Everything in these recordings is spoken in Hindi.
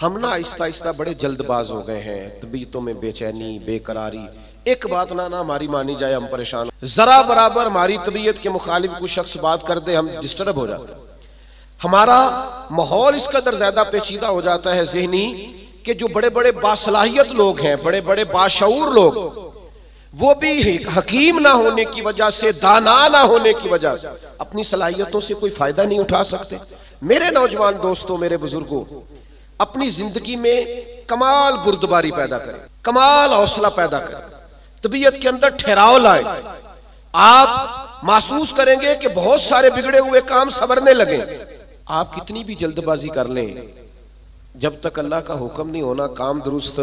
हम ना आहिस्ता आहिस्ता बड़े जल्दबाज हो गए हैं, तबीयतों में बेचैनी, बेकरारी। एक बात ना हमारी मानी जाए हम परेशान, जरा बराबर हमारी तबीयत के मुखालिफ कुछ शख्स बात कर दे हम डिस्टर्ब हो जाते हैं। हमारा माहौल इस कदर ज्यादा पेचीदा हो जाता है जहनी कि जो बड़े बड़े बासलाहियत लोग हैं, बड़े बड़े बाशऊर लोग, वो भी हकीम ना होने की वजह से, दाना ना होने की वजह से अपनी सलाहियतों से कोई फायदा नहीं उठा सकते। मेरे नौजवान दोस्तों, मेरे बुजुर्गों, अपनी जिंदगी में कमाल बुर्दबारी पैदा करें, कमाल हौसला पैदा करें, तबीयत के अंदर ठहराव लाए। आप महसूस करेंगे कि बहुत सारे बिगड़े हुए काम संवरने लगे। आप कितनी भी जल्दबाजी कर लें, जब तक अल्लाह का हुक्म नहीं होना काम दुरुस्त,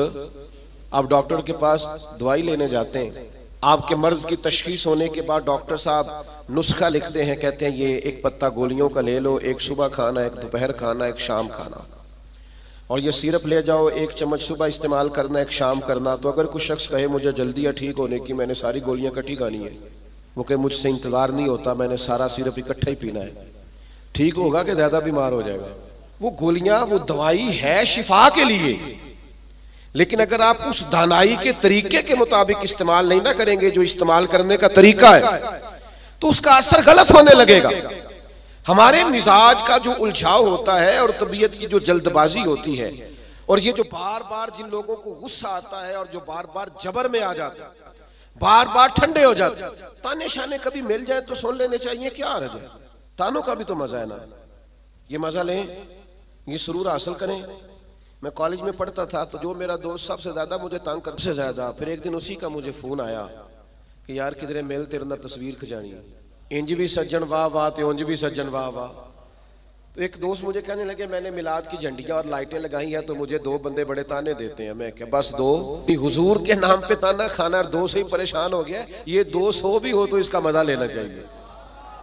आप डॉक्टर के पास दवाई लेने जाते हैं, आपके मर्ज की तशखीस होने के बाद डॉक्टर साहब नुस्खा लिखते हैं, कहते हैं ये एक पत्ता गोलियों का ले लो, एक सुबह खाना, एक दोपहर खाना, एक शाम खाना, और ये सिरप ले जाओ, एक चम्मच सुबह इस्तेमाल करना, एक शाम करना। तो अगर कुछ शख्स कहे मुझे जल्दी है ठीक होने की, मैंने सारी गोलियां इकट्ठी खानी है, वो कहे मुझसे इंतजार नहीं होता, मैंने सारा सिरप इकट्ठा ही पीना है, ठीक होगा कि ज्यादा बीमार हो जाएगा? वो गोलियां, वो दवाई है शिफा के लिए, लेकिन अगर आप उस दानाई के तरीके के मुताबिक इस्तेमाल नहीं ना करेंगे जो इस्तेमाल करने का तरीका है, तो उसका असर गलत होने लगेगा। हमारे मिजाज का जो उलझाव होता है और तबीयत की जो जल्दबाजी होती है, और ये जो बार बार जिन लोगों को गुस्सा आता है और जो बार बार जबर में आ जाते हैं, बार बार ठंडे हो जाते हैं, ताने शाने कभी मिल जाए तो सुन लेने चाहिए, क्या हर्ज है? तानों का भी तो मजा है ना, ये मजा लें, ये सुरूर हासिल करें। मैं कॉलेज में पढ़ता था तो जो मेरा दोस्त सबसे ज्यादा मुझे तंग कर से ज्यादा, फिर एक दिन उसी का मुझे फोन आया कि यार किधरे मेल तेरे ना तस्वीर खिंचानी है, इंज भी सज्जन वाह वाह ते उंज भी सज्जन वाह वाह। तो एक दोस्त मुझे कहने लगे मैंने मिलाद की झंडियां और लाइटें लगाई हैं तो मुझे दो बंदे बड़े ताने देते हैं। मैं क्या बस दो? हुजूर के नाम पे ताना खाना और दो से ही परेशान हो गया, ये 200 भी हो तो इसका मजा लेना चाहिए।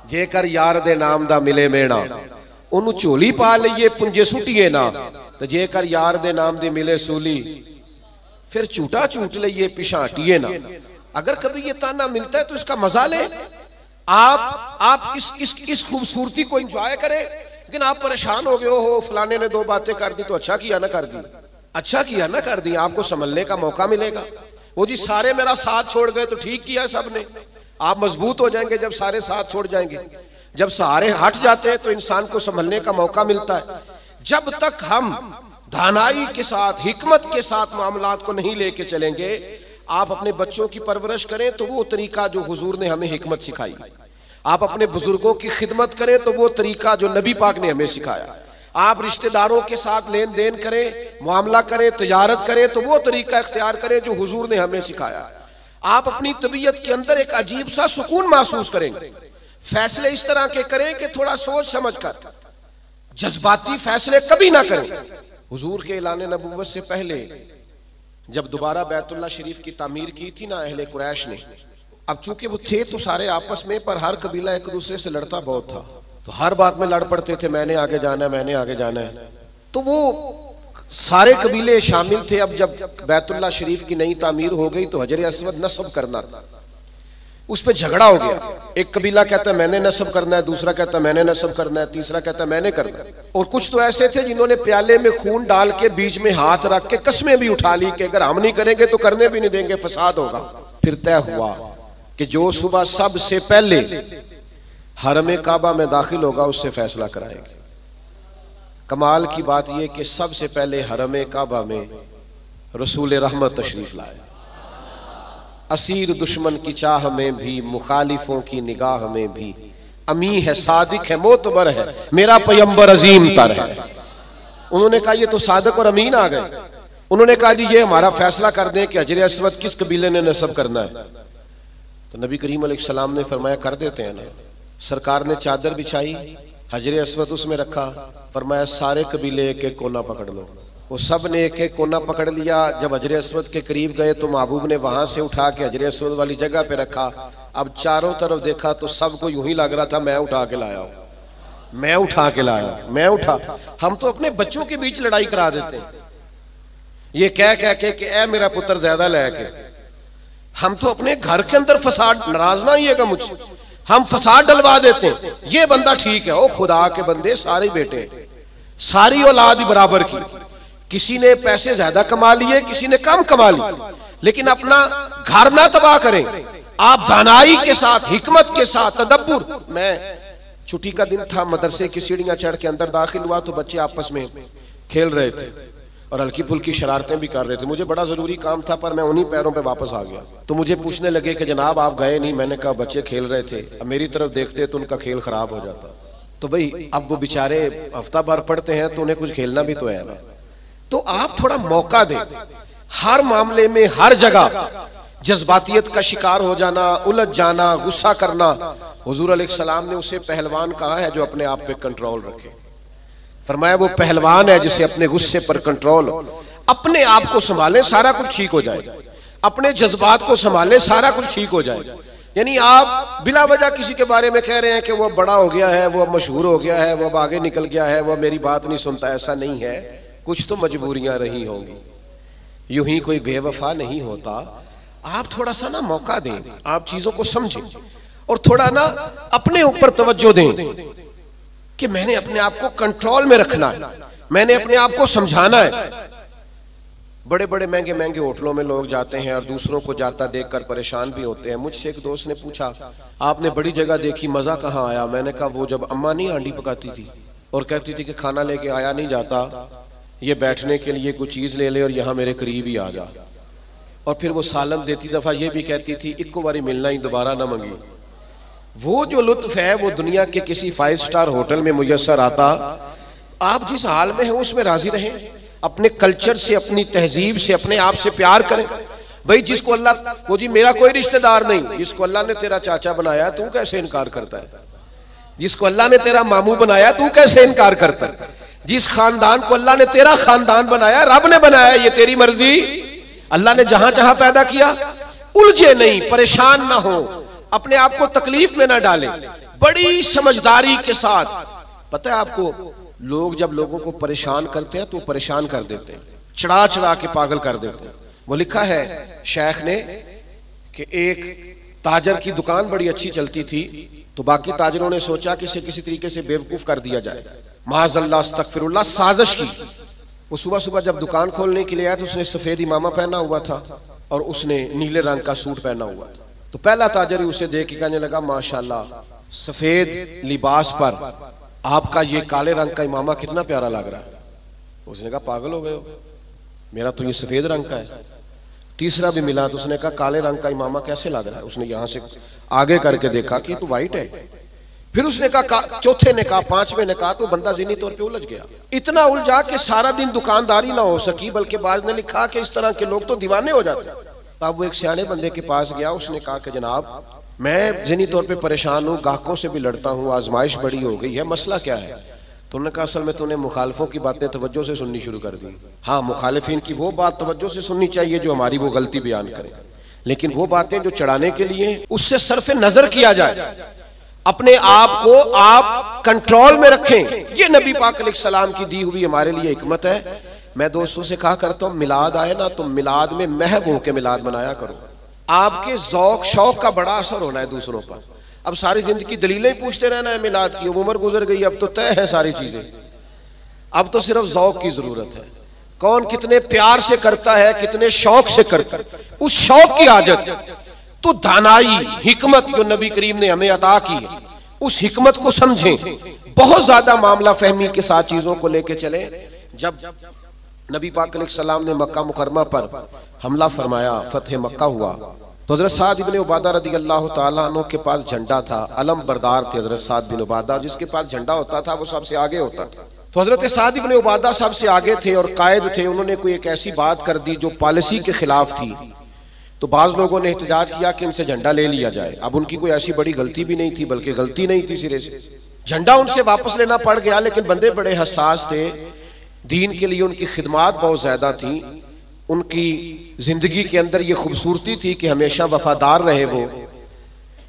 जेकर यार दे नाम दा मिले मेणा, ओनू झोली पा लईए पुंजे सुटिए ना, तो जेकर यार दे नाम दी मिले सूली, फिर झूठा झूठ लईए पिछा हटिए ना। अगर कभी ये ताना मिलता है तो इसका मजा ले, आप इस खूबसूरती को एंजॉय करें। लेकिन आप परेशान हो गए हो, फलाने ने दो बातें कर दी तो अच्छा किया ना कर दी, अच्छा किया ना कर दी, आपको संभलने का मौका मिलेगा। वो जी सारे मेरा साथ छोड़ गए तो ठीक किया सबने। आप मजबूत हो जाएंगे जब सारे साथ छोड़ जाएंगे, जब सहारे हट जाते हैं तो इंसान को संभलने का मौका मिलता है। जब तक हम दानाई के साथ, हिकमत के साथ मामलात को नहीं लेके चलेंगे, आप अपने बच्चों की परवरिश करें तो वो तरीका जो हुजूर ने हमें हिकमत सिखाई, आप अपने बुजुर्गों की खिदमत करें तो वो तरीका जो नबी पाक ने हमें सिखाया, आप रिश्तेदारों के साथ लेन देन करें, मामला करें, तिजारत करें तो वो तरीका इख्तियार करें जो हुजूर ने हमें सिखाया। आप अपनी तबीयत के अंदर एक अजीब सा सुकून महसूस करेंगे। फैसले इस तरह के करें कि थोड़ा सोच समझ कर, जज्बाती फैसले कभी ना करें। हुजूर के ऐलान नबुव्वत से पहले जब दोबारा बैतुल्लाह शरीफ की तामीर की थी ना अहले कुरैश ने, अब चूंकि वो थे तो सारे आपस में, पर हर कबीला एक दूसरे से लड़ता बहुत था, तो हर बात में लड़ पड़ते थे, मैंने आगे जाना है, मैंने आगे जाना है। तो वो सारे कबीले शामिल थे। अब जब बैतुल्लाह शरीफ की नई तामीर हो गई तो हजर अस्वद नस्ब करना था, उस पर झगड़ा हो गया। एक कबीला कहता है मैंने नस्ब करना है, दूसरा कहता है मैंने नस्ब करना है, तीसरा कहता है मैंने करना है। और कुछ तो ऐसे थे जिन्होंने प्याले में खून डाल के बीच में हाथ रख के कस्में भी उठा ली कि अगर हम नहीं करेंगे तो करने भी नहीं देंगे, फसाद होगा। फिर तय हुआ कि जो सुबह सबसे पहले हरम काबा में दाखिल होगा उससे फैसला कराएंगे। कमाल की बात यह कि सबसे पहले हरम काबा में रसूल रहमत तशरीफ लाए। असीर दुश्मन की चाह में भी, मुखालिफों की निगाह में भी, अमी है, सादिक है, मोतबर है, मेरा पैगंबर अजीम तर है। उन्होंने कहा ये तो सादिक और अमीन आ गए। उन्होंने कहा जी ये हमारा फैसला कर दें कि हजर अस्वद किस कबीले ने नस्ब करना है। तो नबी करीम अलैहिस्सलाम ने फरमाया कर देते हैं ना। सरकार ने चादर बिछाई, हजर अस्वद उसमें रखा, फरमाया सारे कबीले एक एक कोना पकड़ लो। वो सब ने एक एक कोना पकड़ लिया। जब हजर अस्वद के करीब गए तो महबूब ने वहां से उठा के हजर अस्वद वाली जगह पे रखा। अब चारों तरफ देखा तो सबको यूं ही लग रहा था मैं उठा के लाया हूं, मैं उठा के लाया, मैं उठा। हम तो अपने बच्चों के बीच लड़ाई करा देते हैं, ये कह के कि ए मेरा पुत्र ज्यादा लेके। हम तो अपने घर के अंदर फसाद, नाराज ना आइएगा मुझसे, हम फसाद डलवा देते हैं। ये बंदा ठीक है, ओ खुदा के बंदे सारे बेटे, सारी औलाद ही बराबर की, किसी ने पैसे ज्यादा कमा लिए, किसी ने कम कमा लिए, लेकिन अपना घर ना तबाह करें। आप दानाई के साथ, हिकमत के साथ, तदब्बुर। मैं छुट्टी का दिन था, मदरसे की सीढ़ियां चढ़ के अंदर दाखिल हुआ तो बच्चे आपस में खेल रहे थे और हल्की फुल्की शरारतें भी कर रहे थे। मुझे बड़ा जरूरी काम था पर मैं उन्हीं पैरों पे वापस आ गया। तो मुझे पूछने लगे कि जनाब आप गए नहीं। मैंने कहा बच्चे खेल रहे थे, अब मेरी तरफ देखते तो उनका खेल खराब हो जाता। तो भाई अब वो बेचारे हफ्ता भर पढ़ते हैं तो उन्हें कुछ खेलना भी तो है ना। तो आप थोड़ा मौका दें। हर मामले में, हर जगह जज्बातियत का शिकार हो जाना, उलझ जाना, गुस्सा करना। हुजूर अलैहिस्सलाम ने उसे पहलवान कहा है जो अपने आप पे कंट्रोल रखे। फरमाया वो पहलवान है जिसे अपने गुस्से पर कंट्रोल, अपने आप को संभाले सारा कुछ ठीक हो जाएगा। अपने जज्बात को संभाले सारा कुछ ठीक हो जाएगा। यानी आप बिला वजह किसी के बारे में कह रहे हैं कि वो बड़ा हो गया है, वो मशहूर हो गया है, वो अब आगे निकल गया है, वो मेरी बात नहीं सुनता। ऐसा नहीं है, कुछ तो मजबूरियां रही होंगी, यूं ही कोई बेवफा नहीं होता। आप थोड़ा सा ना मौका दें, आप चीजों को समझें और थोड़ा ना अपने ऊपर तवज्जो दें कि मैंने अपने आप को कंट्रोल में रखना है, मैंने अपने आप को समझाना है। बड़े बड़े महंगे महंगे होटलों में लोग जाते हैं और दूसरों को जाता देखकर परेशान भी होते हैं। मुझसे एक दोस्त ने पूछा आपने बड़ी जगह देखी, मजा कहाँ आया? मैंने कहा वो जब अम्मा नहीं हांडी पकाती थी और कहती थी कि खाना लेके आया नहीं जाता, ये बैठने के लिए कुछ चीज ले ले और यहाँ मेरे करीब ही आ जा। और फिर वो सालन देती दफा ये भी कहती थी इक्को बारी मिलना ही दोबारा ना मंगी। वो जो लुत्फ है वो दुनिया के किसी 5 स्टार होटल में मुयस्सर आता। आप जिस हाल में हैं उसमें राजी रहें, अपने कल्चर से, अपनी तहजीब से, अपने आप से प्यार करें। भाई जिसको अल्लाह, वो जी मेरा कोई रिश्तेदार नहीं, जिसको अल्लाह ने तेरा चाचा बनाया तू कैसे इनकार करता है? जिसको अल्लाह ने तेरा मामू बनाया तू कैसे इनकार करता है? जिस खानदान को अल्लाह ने तेरा खानदान बनाया, रब ने बनाया, ये तेरी मर्जी। अल्लाह ने जहां जहां पैदा किया, उलझे नहीं, परेशान ना हो, अपने आप को तकलीफ में ना डालें, बड़ी समझदारी के साथ। पता है आपको, लोग जब लोगों को परेशान करते हैं तो परेशान कर देते हैं, चढ़ा चढ़ा के पागल कर देते हैं। वो लिखा है शेख ने कि एक ताजर की दुकान बड़ी अच्छी चलती थी तो बाकी ताजरों ने सोचा कि इसे किसी तरीके से बेवकूफ कर दिया जाए, माज़अल्लाह अस्तगफिरुल्लाह, साजिश की। वो सुबह सुबह जब दुकान खोलने के लिए आया तो उसने सफेद इमामा पहना हुआ था और उसने नीले रंग का सूट पहना हुआ था। तो पहला ताजर ही उसे देख के कहने लगा माशाल्लाह, सफेद लिबास पर आपका ये काले रंग का इमामा कितना प्यारा लग रहा है। उसने कहा पागल हो गए हो, मेरा तो ये सफेद रंग का है। तीसरा भी मिला तो उसने कहा काले रंग का इमामा कैसे लग रहा है? उसने यहां से आगे करके देखा कि तो वाइट है। फिर उसने कहा, चौथे ने कहा, पांचवें ने कहा, तो बंदा ज़हनी तौर पे उलझ गया। इतना उलझा कि सारा दिन दुकानदारी ना हो सकी, बल्कि बाद ने लिखा कि इस तरह के लोग तो दीवाने हो जाते हैं। तब वो एक सियाने बंदे के पास गया, उसने कहा कि जनाब मैं ज़हनी तौर पे परेशान हूँ, गाहकों से भी लड़ता हूँ, आजमाइश बड़ी हो गई है, मसला क्या है? तो उन्होंने कहा असल में तूने मुखालफों की बातें तवज्जो से सुननी शुरू कर दी। हाँ, मुखालिफिन की वो बात तवज्जो से सुननी चाहिए जो हमारी वो गलती बयान करे, लेकिन वो बातें जो चढ़ाने के लिए, उससे सरफे नजर किया जाए। अपने आप को आप कंट्रोल में रखें। ये नबी पाक अलैहिस्सलाम की दी हुई हमारे लिए हिकमत है। मैं दोस्तों से कहा करता हूँ मिलाद आए ना तो मिलाद में महब हो के मिलाद मनाया करो। आपके ज़ौक शौक का बड़ा असर होना है दूसरों पर। अब सारी जिंदगी दलीलें ही पूछते रहना है मिलाद की, उम्र गुजर गई, अब तो तय है सारी चीजें। अब तो सिर्फ ज़ौक की जरूरत है। कौन कितने प्यार से करता है, कितने शौक से करता है, उस शौक की आदत। तो दानाई, हिकमत जो नबी करीम ने हमें अता की है, उस हिकमत को समझें। बहुत ज्यादा मामला फहमी के साथ चीजों को लेके चले। जब नबी पाक अलैहिस्सलाम ने मक्का मुकरमा पर हमला फरमाया, फतह मक्का हुआ, तो हजरत साद इब्न उबादा रदी अल्लाह ताला अन्हु के पास झंडा था। अलम बरदार थे हजरत साद बिन उबादा, जिसके पास झंडा होता था वो सबसे आगे होता था। तो हजरत साद इब्न उबादा सबसे आगे थे और कायद थे। उन्होंने कोई एक ऐसी बात कर दी जो पॉलिसी के खिलाफ थी। तो बाज लोगों ने एहतजाज किया कि इनसे झंडा ले लिया जाए। अब उनकी कोई ऐसी बड़ी गलती भी नहीं थी, बल्कि गलती नहीं थी सिरे से, झंडा उनसे वापस लेना पड़ गया। लेकिन बंदे बड़े हसास थे, दीन के लिए उनकी खिदमात बहुत ज्यादा थी, उनकी जिंदगी के अंदर ये खूबसूरती थी कि हमेशा वफादार रहे वो।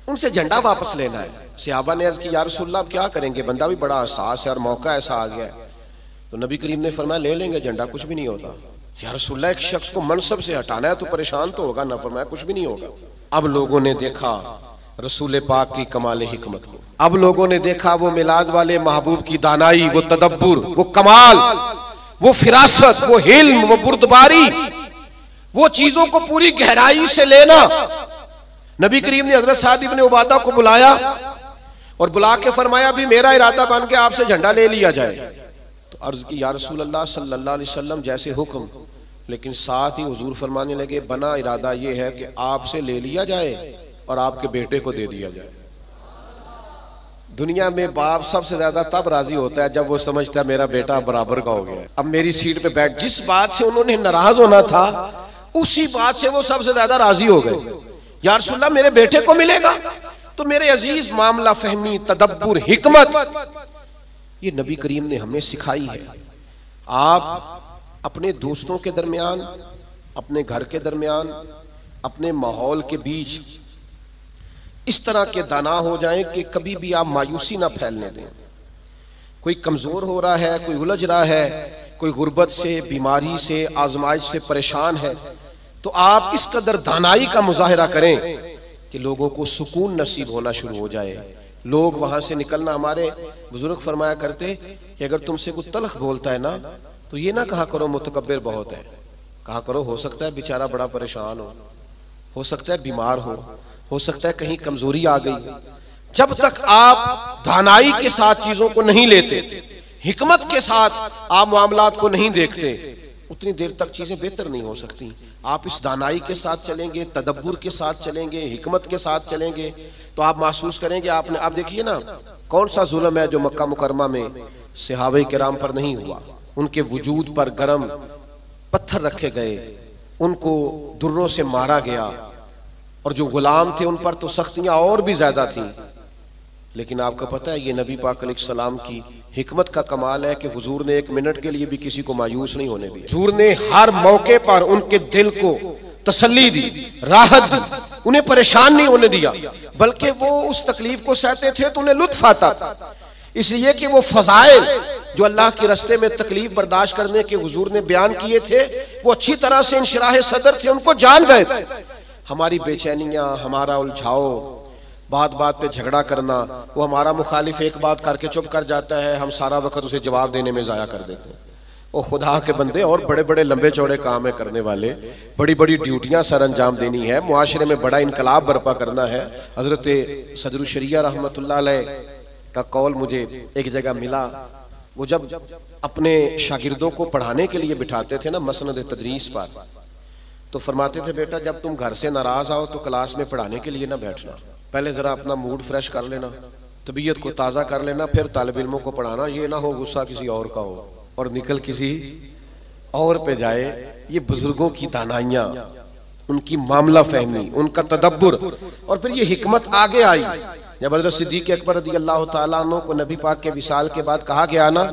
उनसे झंडा वापस लेना है। सहाबा ने अर्ज की या रसूलल्लाह अब क्या करेंगे, बंदा भी बड़ा हसास है और मौका ऐसा आ गया है। तो नबी करीम ने फरमाया ले लेंगे झंडा, कुछ भी नहीं होता। या रसूलल्लाह एक शख्स को मनसब से हटाना है तो परेशान तो होगा ना, फरमाया कुछ भी नहीं होगा। अब लोगों ने देखा रसूल पाक की कमाल हिकमत को, अब लोगों ने देखा वो मिलाद वाले महबूब की दानाई, वो तदब्बुर, वो कमाल। वो फिरासत, वो हिल्म, वो बुर्दबारी, वो चीजों को पूरी गहराई से लेना। नबी करीम ने हजरत साद इब्न उबादा को बुलाया और बुला के फरमाया भी मेरा इरादा बन के आपसे झंडा ले लिया जाए। तो अर्ज की या रसूल अल्लाह सल्लल्लाहु अलैहि वसल्लम जैसे हुक्म, लेकिन साथ ही हुजूर फरमाने लगे बना इरादा ये है कि आपसे ले लिया जाए और आपके बेटे को दे दिया जाए। दुनिया में बाप सबसे ज्यादा तब राजी होता है जब वो समझता है मेरा बेटा बराबर का हो गया, अब मेरी सीट पे बैठ। जिस बात से उन्होंने नाराज होना था उसी बात से वो सबसे ज्यादा राजी हो गए। या रसूलल्लाह मेरे बेटे को मिलेगा। तो मेरे अजीज, मामला फहमी, तदब्बुर, हिकमत ये नबी करीम ने हमें सिखाई है। आप अपने दोस्तों के दरमियान, अपने घर के दरमियान, अपने माहौल के बीच इस तरह के दाना हो जाएं कि कभी भी आप मायूसी ना फैलने दें। कोई कमजोर हो रहा है, कोई उलझ रहा है, कोई गुर्बत से, बीमारी से, आजमाइश से परेशान है, तो आप इस कदर दानाई का मुजाहिरा करें कि लोगों को सुकून नसीब होना शुरू हो जाए। लोग वहां से निकलना, हमारे बुजुर्ग फरमाया करते कि अगर तुमसे कुछ तलख बोलता है ना तो ये ना कहा करो मुतकब्बिर बहुत है, कहा करो हो सकता है बेचारा बड़ा परेशान हो सकता है बीमार हो सकता है कहीं कमजोरी आ गई। जब तक आप दानाई के साथ चीजों को नहीं लेते, हिकमत के साथ आप मामलात को नहीं देखते, उतनी देर तक चीजें बेहतर नहीं हो सकती। आप इस दानाई के साथ चलेंगे, तदब्बुर के साथ चलेंगे, हिकमत के साथ चलेंगे तो आप महसूस करेंगे आपने, आप देखिए ना कौन सा जुल्म है जो मक्का मुकरमा में सहाबे किराम पर नहीं हुआ। उनके वजूद पर गरम पत्थर रखे गए, उनको दुर्रों से मारा गया, और जो गुलाम थे उन पर तो सख्तियां और भी ज्यादा थी। लेकिन आपको पता है ये नबी पाक अलैहिस्सलाम की हिकमत का कमाल है कि हुजूर ने एक मिनट के लिए भी किसी को मायूस नहीं होने दिया। हुजूर ने हर मौके पर उनके दिल को तसल्ली दी, राहत दी, उन्हें परेशान नहीं होने दिया, बल्कि वो उस तकलीफ को सहते थे तो उन्हें लुत्फ आता था, इसलिए कि वो फजाइल जो अल्लाह के रास्ते में तकलीफ बर्दाश्त करने के हुजूर ने बयान किए थे वो अच्छी तरह से इंशिराह सदर थे, उनको जान गए थे। हमारी बेचैनियां, हमारा उलझाओ, बात बात पे झगड़ा करना, वो हमारा मुखालिफ एक बात करके चुप कर जाता है, हम सारा वक्त उसे जवाब देने में जाया कर देते हैं। वो खुदा के बंदे, और बड़े बड़े लंबे चौड़े काम है करने वाले, बड़ी बड़ी ड्यूटियां सर अंजाम देनी है, मुआशरे में बड़ा इनकलाब बर्पा करना है। हजरत सदरुल शरिया रहमतुल्लाह अलैह का कौल मुझे एक जगह मिला। वो जब अपने शागिर्दों को पढ़ाने के लिए बिठाते थे ना मसनद तदरीस पर, तो फरमाते थे बेटा जब तुम घर से नाराज आओ तो क्लास में पढ़ाने के लिए ना बैठना, पहले जरा अपना मूड फ्रेश कर लेना, तबीयत को ताज़ा कर लेना, फिर तालिब इल्मों को पढ़ाना। ये ना हो गुस्सा किसी और का हो और निकल किसी और पे जाए। ये बुजुर्गों की दानाइयाँ, उनकी मामला फहमी, उनका तदब्बुर, और फिर ये हिकमत आगे आई। जब हज़रत सिद्दीक़ अकबर रज़ियल्लाहु ताला अन्हु को नबी पाक के विसाल के बाद कहा गया ना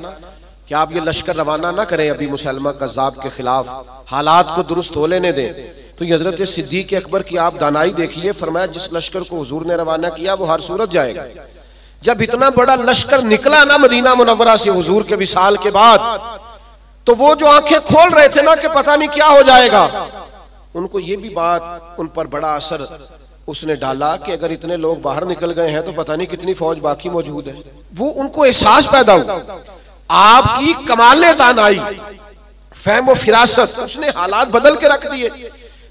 कि आप ये लश्कर रवाना ना करें अभी मुसलमा कज़्ज़ाब के खिलाफ, हालात को दुरुस्त हो लेने दें, तो ये हजरत सिद्दीक़ अकबर की आप दानाई देखिए। फरमाया जिस लश्कर को हुजूर ने रवाना किया वो हर सूरत जाएगा। जब इतना बड़ा लश्कर निकला ना मदीना मुनव्वरा से हुजूर के विसाल के बाद, तो वो जो आंखें खोल रहे थे ना कि पता नहीं क्या हो जाएगा, उनको ये भी बात उन पर बड़ा असर उसने डाला कि अगर इतने लोग बाहर निकल गए हैं तो पता नहीं कितनी फौज बाकी मौजूद है। वो उनको एहसास पैदा हुआ आपकी कमाले दानाई, फहम व फिरासत, उसने हालात बदल के रख दिए।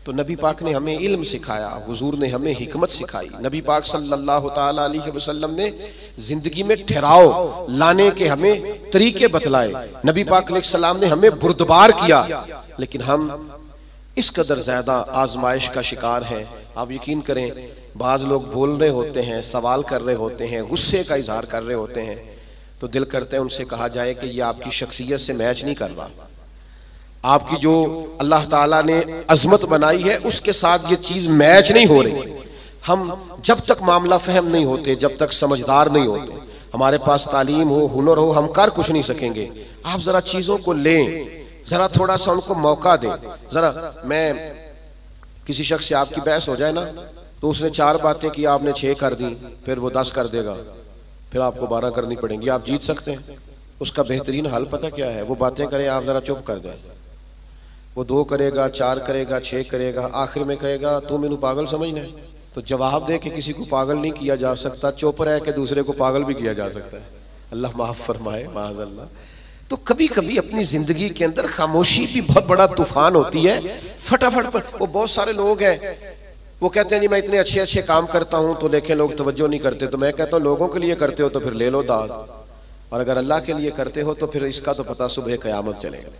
तो नबी पाक ने हमें इल्म सिखाया, हुजूर ने हमें हिकमत सिखाई, नबी पाक सल्लल्लाहु ताला अलैहि वसल्लम ने जिंदगी में ठहराव लाने के हमें तरीके बतलाए, नबी पाक अलैहिस्सलाम ने हमें बुर्दबार किया। लेकिन हम इस कदर ज्यादा आजमाइश का शिकार हैं। आप यकीन करें बाज लोग बोल रहे होते हैं, सवाल कर रहे होते हैं, गुस्से का इजहार कर रहे होते हैं, तो दिल करते हैं उनसे कहा जाए कि ये आपकी शख्सियत से मैच नहीं कर रहा, आपकी जो अल्लाह ताला ने अजमत बनाई है उसके साथ ये चीज मैच नहीं हो रही। हम जब तक मामला फहम नहीं होते, जब तक समझदार नहीं होते, हमारे पास तालीम हो, हुनर हो, हम कर कुछ नहीं सकेंगे। आप जरा चीजों को लें, जरा थोड़ा सा उनको मौका दें। जरा मैं किसी शख्स से आपकी बहस हो जाए ना, तो उसने 4 बातें की, आपने 6 कर दी, फिर वो 10 कर देगा, फिर आपको 12 करनी पड़ेंगी। आप जीत सकते हैं। उसका बेहतरीन हल पता क्या है? वो बातें करें, आप जरा चुप कर दें। वो 2 करेगा, 4 करेगा, 6 करेगा, आखिर में कहेगा तू मैनू पागल समझना है। तो जवाब दे के किसी को पागल नहीं किया जा सकता, चुप रह के दूसरे को पागल भी किया जा सकता है। अल्लाह माफ फरमाए, माज़अल्लाह। तो कभी कभी अपनी जिंदगी के अंदर खामोशी भी बहुत बड़ा तूफान होती है। फटाफट पर वो बहुत सारे लोग हैं, वो कहते हैं जी मैं इतने अच्छे अच्छे काम करता हूं तो देखें लोग तवज्जो नहीं करते। तो मैं कहता हूं लोगों के लिए करते हो तो फिर ले लो दाद, और अगर अल्लाह के लिए करते हो तो फिर इसका तो पता सुबह क़यामत चलेगा।